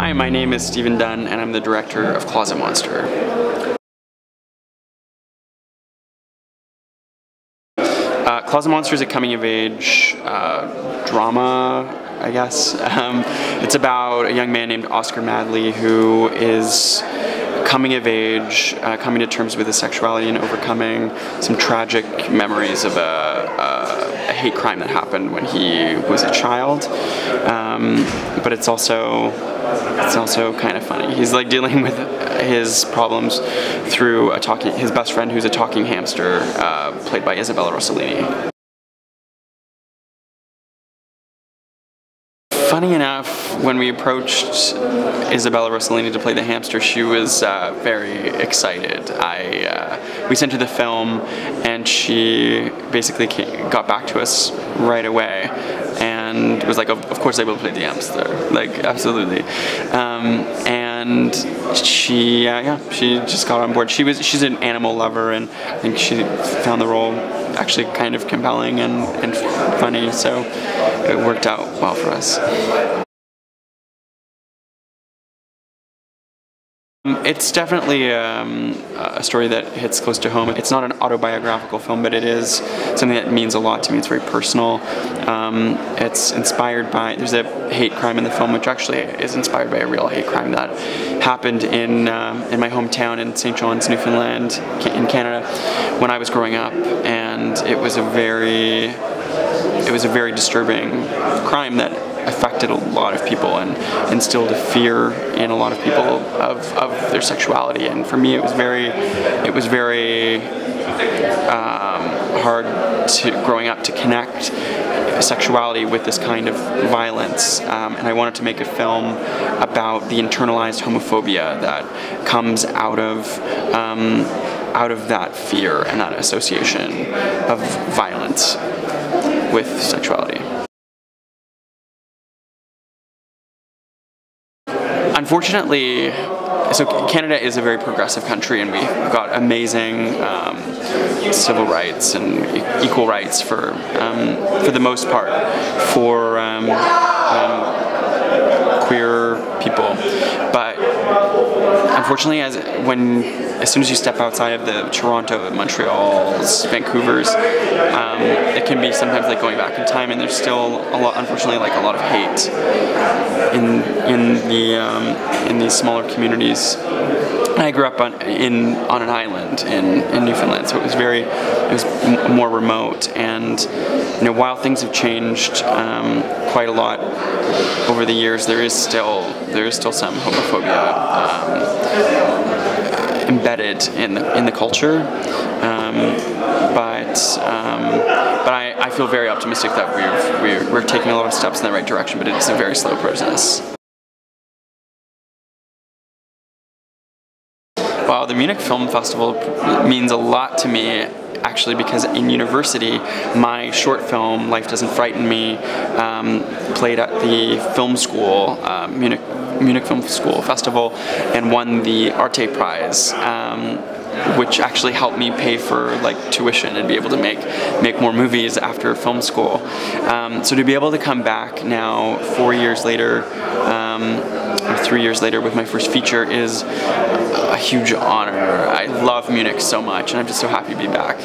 Hi, my name is Stephen Dunn, and I'm the director of Closet Monster. Closet Monster is a coming-of-age drama, I guess. It's about a young man named Oscar Madley who is coming of age, coming to terms with his sexuality and overcoming some tragic memories of a hate crime that happened when he was a child. But it's also kind of funny. He's like dealing with his problems through his best friend, who's a talking hamster, played by Isabella Rossellini. Funny enough, when we approached Isabella Rossellini to play the hamster, she was very excited. We sent her the film, and she basically got back to us right away, and was like, "Of course I will play the hamster, like absolutely." And she just got on board. She's an animal lover, and I think she found the role actually kind of compelling and funny, so it worked out well for us. It's definitely a story that hits close to home. It's not an autobiographical film, but it is something that means a lot to me. It's very personal. It's inspired by, there's a hate crime in the film which actually is inspired by a real hate crime that happened in my hometown in St. John's, Newfoundland, in Canada, when I was growing up, and it was a very disturbing crime that affected a lot of people and instilled a fear in a lot of people of their sexuality. And for me, it was very hard growing up to connect sexuality with this kind of violence, and I wanted to make a film about the internalized homophobia that comes out of that fear and that association of violence with sexuality. Unfortunately, so Canada is a very progressive country, and we've got amazing civil rights and equal rights for the most part for queer people. But unfortunately, as soon as you step outside of the Toronto, Montreal's, Vancouver's, it can be sometimes like going back in time, and there's still unfortunately, like a lot of hate in these smaller communities. I grew up on an island in Newfoundland, so it was more remote, and while things have changed quite a lot over the years, there is still some homophobia embedded in the culture, but I feel very optimistic that we're taking a lot of steps in the right direction, but it is a very slow process. Wow, the Munich Film Festival means a lot to me, actually, because in university, my short film, Life Doesn't Frighten Me, played at the film school, Munich Film School Festival, and won the Arte Prize, which actually helped me pay for tuition and be able to make more movies after film school. So to be able to come back now 4 years later, or 3 years later with my first feature is a huge honor. I love Munich so much, and I'm just so happy to be back.